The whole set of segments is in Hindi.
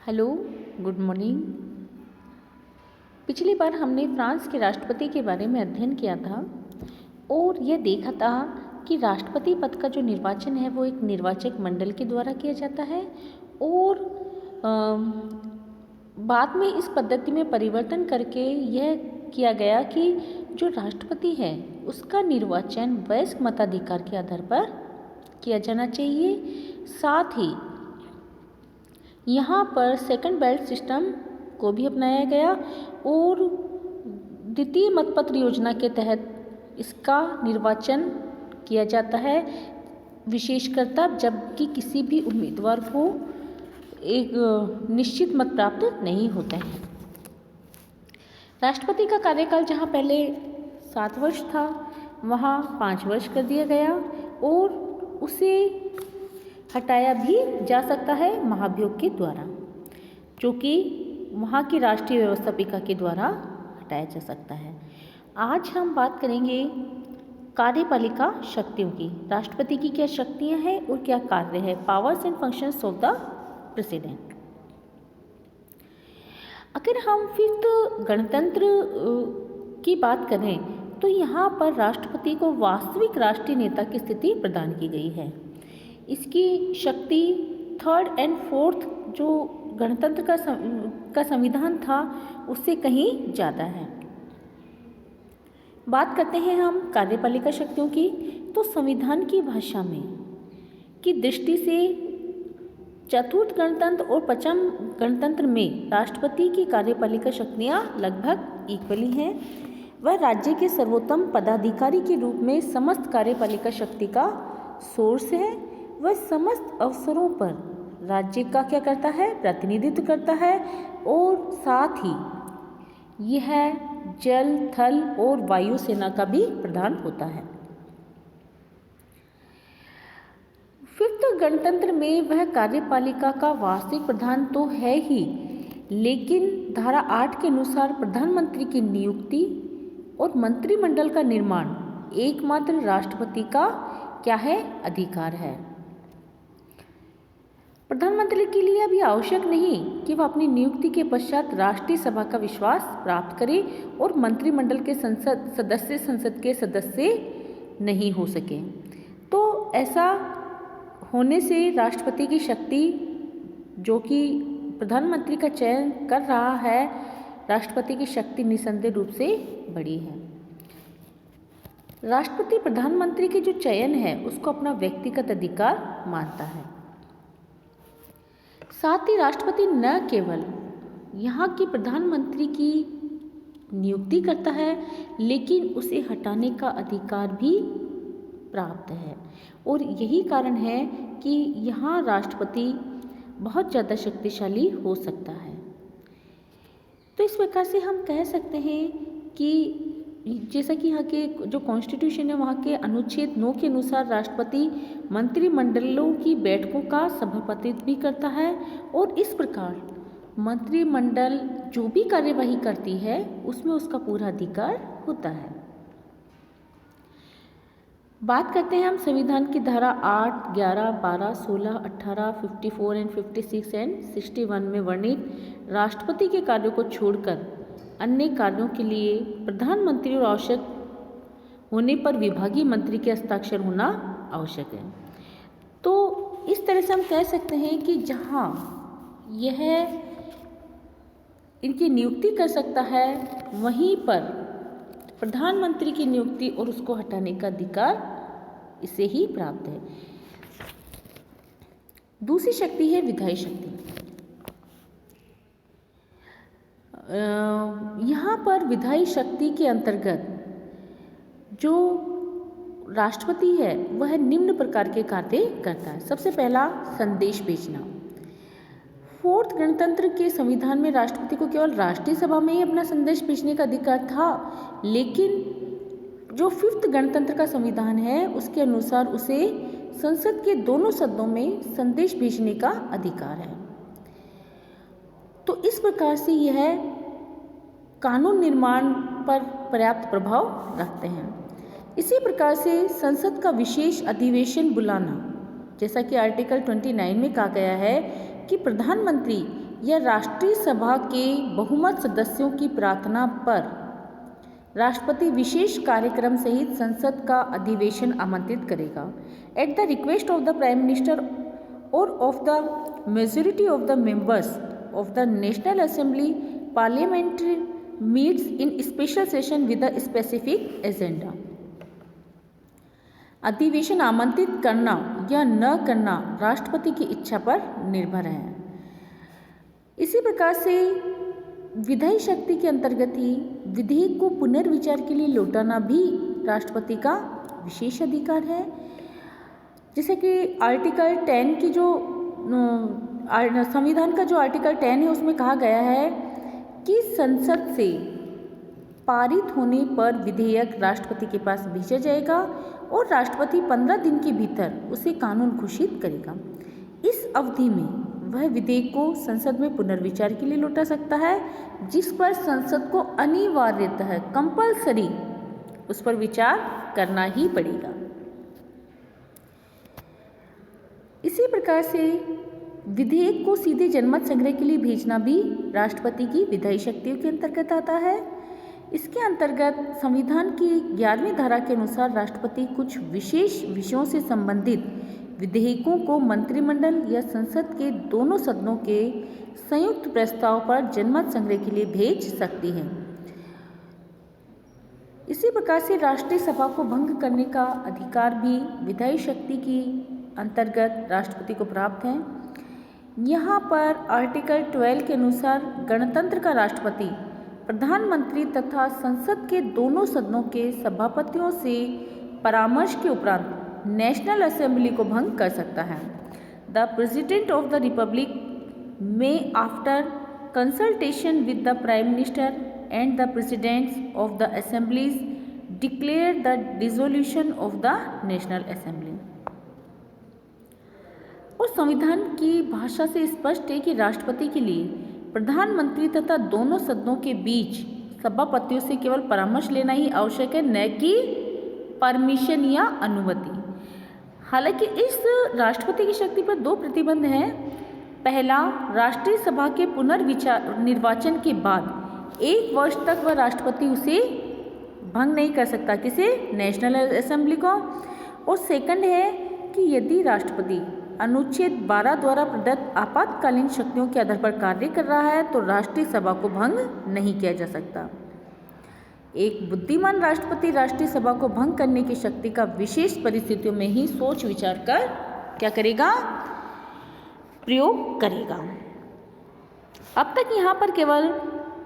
Hello, good morning. पिछली बार हमने फ्रांस के राष्ट्रपति के बारे में अध्ययन किया था और यह देखा था कि राष्ट्रपति पद का जो निर्वाचन है वो एक निर्वाचक मंडल के द्वारा किया जाता है और बाद में इस पद्धति में परिवर्तन करके यह किया गया कि जो राष्ट्रपति है उसका निर्वाचन वयस्क मताधिकार के आधार पर किया जाना चाहिए। साथ ही यहाँ पर सेकंड बैलेट सिस्टम को भी अपनाया गया और द्वितीय मतपत्र योजना के तहत इसका निर्वाचन किया जाता है, विशेषकर तब जबकि किसी भी उम्मीदवार को एक निश्चित मत प्राप्त नहीं होता है। राष्ट्रपति का कार्यकाल जहाँ पहले 7 वर्ष था वहाँ 5 वर्ष कर दिया गया और उसे हटाया भी जा सकता है महाभियोग के द्वारा, जो कि वहाँ की राष्ट्रीय व्यवस्थापिका के द्वारा हटाया जा सकता है। आज हम बात करेंगे कार्यपालिका शक्तियों की। राष्ट्रपति की क्या शक्तियाँ हैं और क्या कार्य है, powers and functions of the president. अगर हम फिफ्थ गणतंत्र की बात करें तो यहाँ पर राष्ट्रपति को वास्तविक राष्ट्रीय नेता की स्थिति प्रदान की गई है। इसकी शक्ति थर्ड एंड फोर्थ जो गणतंत्र का संविधान था उससे कहीं ज़्यादा है। बात करते हैं हम कार्यपालिका शक्तियों की, तो संविधान की भाषा में की दृष्टि से चतुर्थ गणतंत्र और पंचम गणतंत्र में राष्ट्रपति की कार्यपालिका शक्तियाँ लगभग इक्वली हैं। वह राज्य के सर्वोत्तम पदाधिकारी के रूप में समस्त कार्यपालिका शक्ति का सोर्स है। वह समस्त अवसरों पर राज्य का क्या करता है, प्रतिनिधित्व करता है और साथ ही यह जल, थल और वायु सेना का भी प्रधान होता है। फिफ्थ गणतंत्र में वह कार्यपालिका का वास्तविक प्रधान तो है ही, लेकिन धारा 8 के अनुसार प्रधानमंत्री की नियुक्ति और मंत्रिमंडल का निर्माण एकमात्र राष्ट्रपति का क्या है, अधिकार है। प्रधानमंत्री के लिए अभी आवश्यक नहीं कि वह अपनी नियुक्ति के पश्चात राष्ट्रीय सभा का विश्वास प्राप्त करे और मंत्रिमंडल के संसद के सदस्य नहीं हो सके। तो ऐसा होने से राष्ट्रपति की शक्ति, जो कि प्रधानमंत्री का चयन कर रहा है, राष्ट्रपति की शक्ति निसंदेह रूप से बड़ी है। राष्ट्रपति प्रधानमंत्री के जो चयन है उसको अपना व्यक्तिगत अधिकार मानता है। साथ ही राष्ट्रपति न केवल यहाँ के प्रधानमंत्री की नियुक्ति करता है, लेकिन उसे हटाने का अधिकार भी प्राप्त है और यही कारण है कि यहाँ राष्ट्रपति बहुत ज़्यादा शक्तिशाली हो सकता है। तो इस प्रकार से हम कह सकते हैं कि जैसा कि यहाँ के जो कॉन्स्टिट्यूशन है वहाँ के अनुच्छेद 9 के अनुसार राष्ट्रपति मंत्रिमंडलों की बैठकों का सभापतित्व भी करता है और इस प्रकार मंत्रिमंडल जो भी कार्यवाही करती है उसमें उसका पूरा अधिकार होता है। बात करते हैं हम संविधान की धारा 8, 11, 12, 16, 18, 54 एंड 56 एंड 61 में वर्णित राष्ट्रपति के कार्यों को छोड़कर अन्य कार्यों के लिए प्रधानमंत्री और आवश्यक होने पर विभागीय मंत्री के हस्ताक्षर होना आवश्यक है। तो इस तरह से हम कह सकते हैं कि जहाँ यह इनकी नियुक्ति कर सकता है वहीं पर प्रधानमंत्री की नियुक्ति और उसको हटाने का अधिकार इसे ही प्राप्त है। दूसरी शक्ति है विधायी शक्ति। यहाँ पर विधायी शक्ति के अंतर्गत जो राष्ट्रपति है वह निम्न प्रकार के कार्य करता है। सबसे पहला, संदेश भेजना। फोर्थ गणतंत्र के संविधान में राष्ट्रपति को केवल राष्ट्रीय सभा में ही अपना संदेश भेजने का अधिकार था, लेकिन जो फिफ्थ गणतंत्र का संविधान है उसके अनुसार उसे संसद के दोनों सदनों में संदेश भेजने का अधिकार है। तो इस प्रकार से यह कानून निर्माण पर पर्याप्त प्रभाव रखते हैं। इसी प्रकार से संसद का विशेष अधिवेशन बुलाना, जैसा कि आर्टिकल 29 में कहा गया है कि प्रधानमंत्री या राष्ट्रीय सभा के बहुमत सदस्यों की प्रार्थना पर राष्ट्रपति विशेष कार्यक्रम सहित संसद का अधिवेशन आमंत्रित करेगा। At the request of the prime minister और of the majority of the members of the national assembly, parliament meets in special session with a specific agenda. अधिवेशन आमंत्रित करना या न करना राष्ट्रपति की इच्छा पर निर्भर है। इसी प्रकार से विधायी शक्ति के अंतर्गत ही विधेयक को पुनर्विचार के लिए लौटाना भी राष्ट्रपति का विशेष अधिकार है। जैसे कि आर्टिकल 10 की जो संविधान का जो आर्टिकल 10 है उसमें कहा गया है कि संसद से पारित होने पर विधेयक राष्ट्रपति के पास भेजा जाएगा और राष्ट्रपति 15 दिन के भीतर उसे कानून घोषित करेगा। इस अवधि में वह विधेयक को संसद में पुनर्विचार के लिए लौटा सकता है, जिस पर संसद को अनिवार्यतः है, कंपलसरी उस पर विचार करना ही पड़ेगा। इसी प्रकार से विधेयक को सीधे जनमत संग्रह के लिए भेजना भी राष्ट्रपति की विधायी शक्तियों के अंतर्गत आता है। इसके अंतर्गत संविधान की 11वीं धारा के अनुसार राष्ट्रपति कुछ विशेष विषयों से संबंधित विधेयकों को मंत्रिमंडल या संसद के दोनों सदनों के संयुक्त प्रस्ताव पर जनमत संग्रह के लिए भेज सकती है। इसी प्रकार से राष्ट्रीय सभा को भंग करने का अधिकार भी विधायी शक्ति की अंतर्गत राष्ट्रपति को प्राप्त है। यहाँ पर आर्टिकल 12 के अनुसार गणतंत्र का राष्ट्रपति प्रधानमंत्री तथा संसद के दोनों सदनों के सभापतियों से परामर्श के उपरांत नेशनल असेंबली को भंग कर सकता है। The president of the republic may after consultation with the prime minister and the presidents of the assemblies declare the dissolution of the national assembly. और संविधान की भाषा से स्पष्ट है कि राष्ट्रपति के लिए प्रधानमंत्री तथा दोनों सदनों के बीच सभापतियों से केवल परामर्श लेना ही आवश्यक है, न कि परमिशन या अनुमति। हालांकि इस राष्ट्रपति की शक्ति पर 2 प्रतिबंध हैं। पहला, राष्ट्रीय सभा के निर्वाचन के बाद 1 वर्ष तक वह राष्ट्रपति उसे भंग नहीं कर सकता, किसे? नेशनल असेंबली को। और सेकंड है कि यदि राष्ट्रपति अनुच्छेद 12 द्वारा प्रदत्त आपातकालीन शक्तियों के आधार पर कार्य कर रहा है तो राष्ट्रीय सभा को भंग नहीं किया जा सकता। एक बुद्धिमान राष्ट्रपति राष्ट्रीय सभा को भंग करने की शक्ति का विशेष परिस्थितियों में ही सोच विचार कर क्या करेगा? प्रयोग करेगा। अब तक यहाँ पर केवल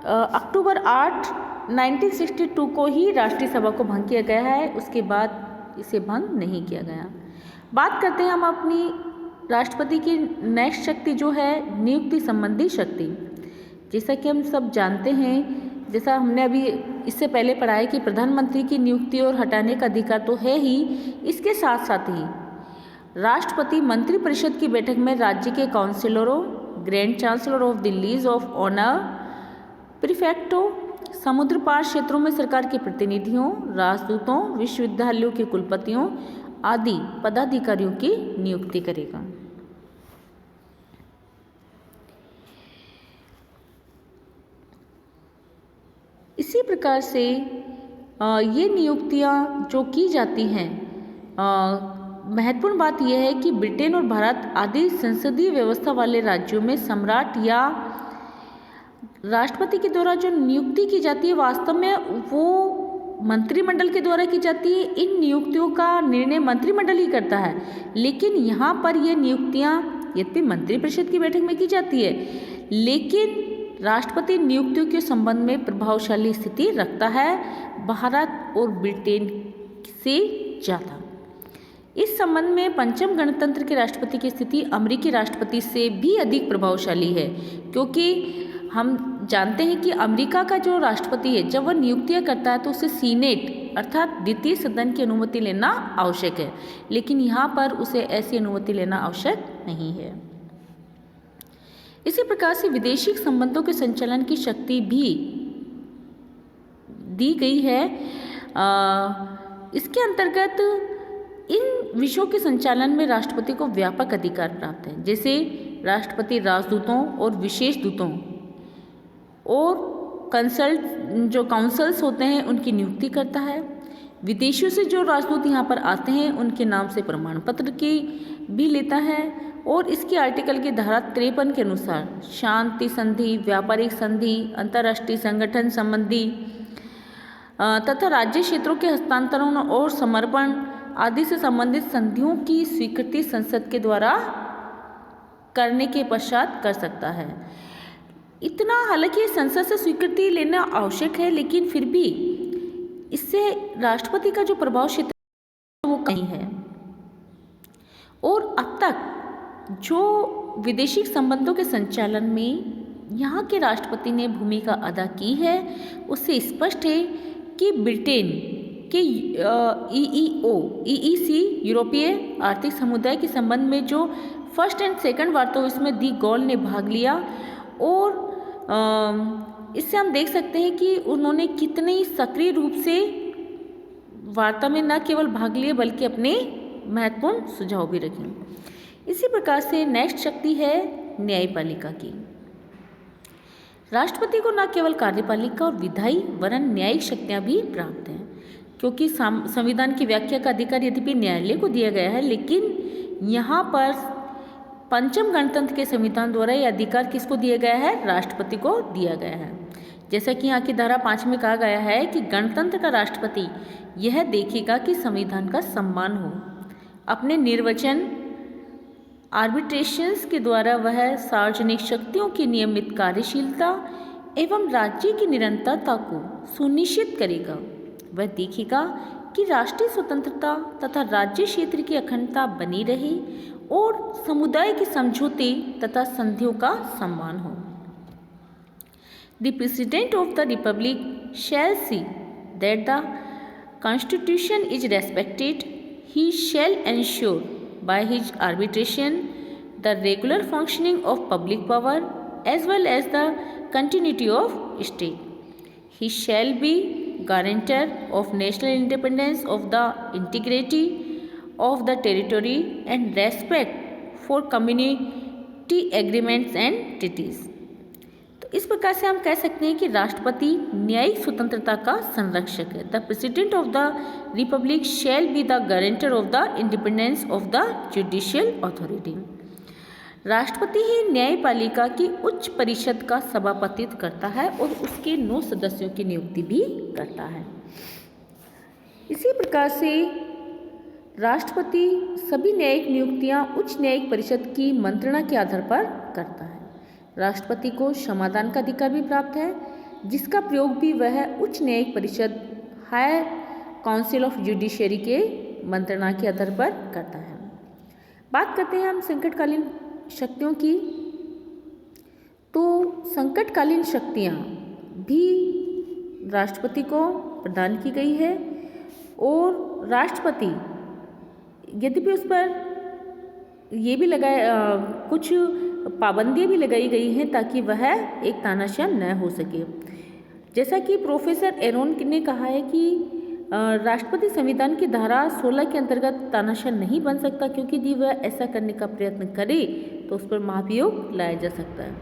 अक्टूबर 8, 1962 को ही राष्ट्रीय सभा को भंग किया गया है, उसके बाद इसे भंग नहीं किया गया। बात करते हैं हम अपनी राष्ट्रपति की नेक्स्ट शक्ति जो है नियुक्ति संबंधी शक्ति। जैसा कि हम सब जानते हैं, जैसा हमने अभी इससे पहले पढ़ा है कि प्रधानमंत्री की नियुक्ति और हटाने का अधिकार तो है ही, इसके साथ साथ ही राष्ट्रपति मंत्रिपरिषद की बैठक में राज्य के काउंसिलरों, grand chancellor of the legion of honour, प्रीफेक्टो, समुद्र पार क्षेत्रों में सरकार के प्रतिनिधियों, राजदूतों, विश्वविद्यालयों के कुलपतियों आदि पदाधिकारियों की नियुक्ति करेगा। इसी प्रकार से ये नियुक्तियां जो की जाती हैं, महत्वपूर्ण बात यह है कि ब्रिटेन और भारत आदि संसदीय व्यवस्था वाले राज्यों में सम्राट या राष्ट्रपति के द्वारा जो नियुक्ति की जाती है वास्तव में वो मंत्रिमंडल के द्वारा की जाती है। इन नियुक्तियों का निर्णय मंत्रिमंडल ही करता है, लेकिन यहाँ पर ये नियुक्तियाँ यद्यपि मंत्रिपरिषद की बैठक में की जाती है, लेकिन राष्ट्रपति नियुक्तियों के संबंध में प्रभावशाली स्थिति रखता है भारत और ब्रिटेन से ज़्यादा। इस संबंध में पंचम गणतंत्र के राष्ट्रपति की स्थिति अमेरिकी राष्ट्रपति से भी अधिक प्रभावशाली है, क्योंकि हम जानते हैं कि अमेरिका का जो राष्ट्रपति है जब वह नियुक्तियां करता है तो उसे सीनेट अर्थात द्वितीय सदन की अनुमति लेना आवश्यक है, लेकिन यहाँ पर उसे ऐसी अनुमति लेना आवश्यक नहीं है। इसी प्रकार से विदेशी संबंधों के संचालन की शक्ति भी दी गई है। इसके अंतर्गत इन विषयों के संचालन में राष्ट्रपति को व्यापक अधिकार प्राप्त है, जैसे राष्ट्रपति राजदूतों और विशेष दूतों और जो काउंसल्स होते हैं उनकी नियुक्ति करता है। विदेशों से जो राजदूत यहाँ पर आते हैं उनके नाम से प्रमाण पत्र की भी लेता है। और इसके आर्टिकल की धारा 53 के अनुसार शांति संधि, व्यापारिक संधि, अंतर्राष्ट्रीय संगठन संबंधी तथा राज्य क्षेत्रों के हस्तांतरण और समर्पण आदि से संबंधित संधियों की स्वीकृति संसद के द्वारा करने के पश्चात कर सकता है। इतना हालांकि संसद से स्वीकृति लेना आवश्यक है, लेकिन फिर भी इससे राष्ट्रपति का जो प्रभाव क्षेत्र वो कहीं है। और अब तक जो विदेशी संबंधों के संचालन में यहाँ के राष्ट्रपति ने भूमिका अदा की है उससे स्पष्ट है कि ब्रिटेन के EEC यूरोपीय आर्थिक समुदाय के संबंध में जो फर्स्ट एंड सेकंड वार्ता इसमें दी गॉल ने भाग लिया। और इससे हम देख सकते हैं कि उन्होंने कितने सक्रिय रूप से वार्ता में न केवल भाग लिए बल्कि अपने महत्वपूर्ण सुझाव भी रखे। इसी प्रकार से नेक्स्ट शक्ति है न्यायपालिका की। राष्ट्रपति को न केवल कार्यपालिका और विधायी वरन न्यायिक शक्तियां भी प्राप्त हैं, क्योंकि संविधान की व्याख्या का अधिकार यद्यपि न्यायालय को दिया गया है, लेकिन यहाँ पर पंचम गणतंत्र के संविधान द्वारा यह अधिकार किसको दिया गया है? राष्ट्रपति को दिया गया है। जैसा कि यहाँ की धारा 5 में कहा गया है कि गणतंत्र का राष्ट्रपति यह देखेगा कि संविधान का सम्मान हो। अपने निर्वचन आर्बिट्रेशंस के द्वारा वह सार्वजनिक शक्तियों की नियमित कार्यशीलता एवं राज्य की निरंतरता को सुनिश्चित करेगा। वह देखेगा कि राष्ट्रीय स्वतंत्रता तथा राज्य क्षेत्र की अखंडता बनी रहे और समुदाय के समझौते तथा संधियों का सम्मान हो। The President of the Republic shall see that the Constitution is respected. He shall ensure by his arbitration the regular functioning of public power as well as the continuity of state. He shall be guarantor of national independence, of the integrity of the territory and respect for community agreements and treaties. तो इस प्रकार से हम कह सकते हैं कि राष्ट्रपति न्यायिक स्वतंत्रता का संरक्षक है। The president of the Republic shall be the guarantor of the independence of the judicial authority. राष्ट्रपति ही न्यायपालिका की उच्च परिषद का सभापतित्व करता है और उसके 9 सदस्यों की नियुक्ति भी करता है। इसी प्रकार से राष्ट्रपति सभी न्यायिक नियुक्तियां उच्च न्यायिक परिषद की मंत्रणा के आधार पर करता है। राष्ट्रपति को क्षमादान का अधिकार भी प्राप्त है, जिसका प्रयोग भी वह उच्च न्यायिक परिषद हायर काउंसिल ऑफ जुडिशरी के मंत्रणा के आधार पर करता है। बात करते हैं हम संकटकालीन शक्तियों की। तो संकटकालीन शक्तियाँ भी राष्ट्रपति को प्रदान की गई है और राष्ट्रपति यद्यपि उस पर ये भी कुछ पाबंदियाँ भी लगाई गई हैं ताकि वह एक तानाशाह न हो सके। जैसा कि प्रोफेसर एरोन ने कहा है कि राष्ट्रपति संविधान की धारा 16 के अंतर्गत तानाशाह नहीं बन सकता, क्योंकि यदि वह ऐसा करने का प्रयत्न करे तो उस पर महाभियोग लाया जा सकता है।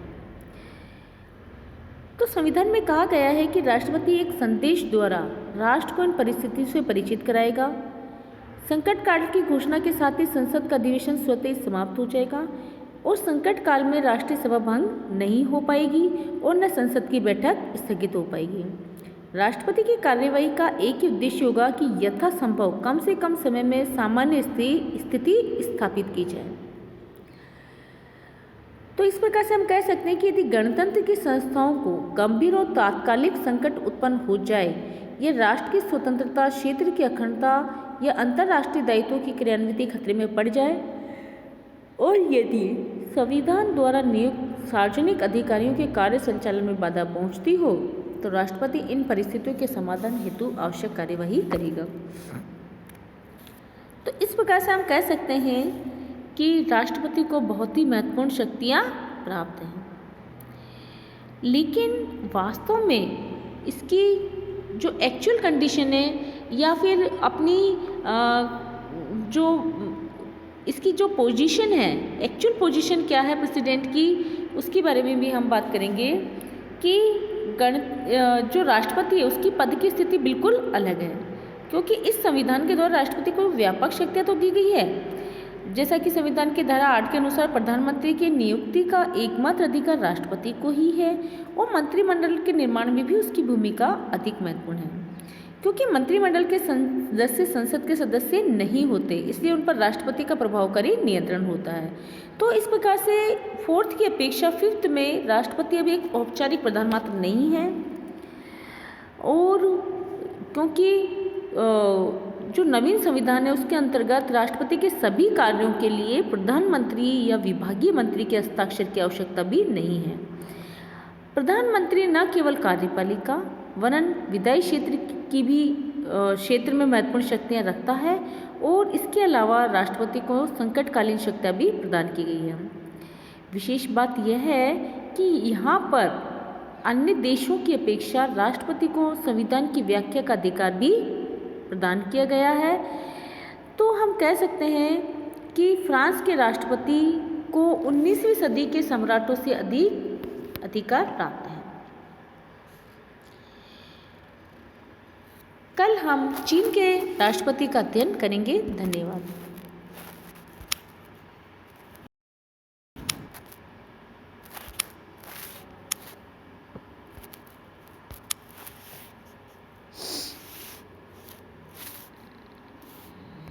तो संविधान में कहा गया है कि राष्ट्रपति एक संदेश द्वारा राष्ट्र को इन परिस्थितियों से परिचित कराएगा। संकट काल की घोषणा के साथ ही संसद का अधिवेशन स्वतः ही समाप्त हो जाएगा और संकट काल में राष्ट्रीय सभा भंग नहीं हो पाएगी और न संसद की बैठक स्थगित हो पाएगी। राष्ट्रपति की कार्यवाही का एक ही उद्देश्य होगा कि यथासंभव कम से कम समय में सामान्य स्थिति स्थापित की जाए। तो इस प्रकार से हम कह सकते हैं कि यदि गणतंत्र की संस्थाओं को गंभीर और तात्कालिक संकट उत्पन्न हो जाए या राष्ट्र की स्वतंत्रता, क्षेत्र की अखंडता या अंतर्राष्ट्रीय दायित्वों की क्रियान्विति खतरे में पड़ जाए और यदि संविधान द्वारा नियुक्त सार्वजनिक अधिकारियों के कार्य संचालन में बाधा पहुंचती हो तो राष्ट्रपति इन परिस्थितियों के समाधान हेतु आवश्यक कार्यवाही करेगा। तो इस प्रकार से हम कह सकते हैं कि राष्ट्रपति को बहुत ही महत्वपूर्ण शक्तियाँ प्राप्त हैं, लेकिन वास्तव में इसकी जो एक्चुअल कंडीशन है या फिर अपनी जो इसकी जो पोजीशन है, एक्चुअल पोजीशन क्या है प्रेसिडेंट की, उसके बारे में भी हम बात करेंगे कि जो राष्ट्रपति है उसकी पद की स्थिति बिल्कुल अलग है, क्योंकि इस संविधान के द्वारा राष्ट्रपति को व्यापक शक्तियाँ तो दी गई है। जैसा कि संविधान की धारा 8 के अनुसार प्रधानमंत्री की नियुक्ति का एकमात्र अधिकार राष्ट्रपति को ही है और मंत्रिमंडल के निर्माण में भी उसकी भूमिका अधिक महत्वपूर्ण है। क्योंकि मंत्रिमंडल के सदस्य संसद के सदस्य नहीं होते, इसलिए उन पर राष्ट्रपति का प्रभावकारी नियंत्रण होता है। तो इस प्रकार से 4th की अपेक्षा 5th में राष्ट्रपति अभी एक औपचारिक प्रधान मात्र नहीं है। और क्योंकि जो नवीन संविधान है उसके अंतर्गत राष्ट्रपति के सभी कार्यों के लिए प्रधानमंत्री या विभागीय मंत्री के हस्ताक्षर की आवश्यकता भी नहीं है। प्रधानमंत्री न केवल कार्यपालिका वरन विधायी क्षेत्र में महत्वपूर्ण शक्तियाँ रखता है और इसके अलावा राष्ट्रपति को संकटकालीन शक्तियाँ भी प्रदान की गई है। विशेष बात यह है कि यहाँ पर अन्य देशों की अपेक्षा राष्ट्रपति को संविधान की व्याख्या का अधिकार भी प्रदान किया गया है। तो हम कह सकते हैं कि फ्रांस के राष्ट्रपति को 19वीं सदी के सम्राटों से अधिक अधिकार प्राप्त है। कल हम चीन के राष्ट्रपति का अध्ययन करेंगे। धन्यवाद।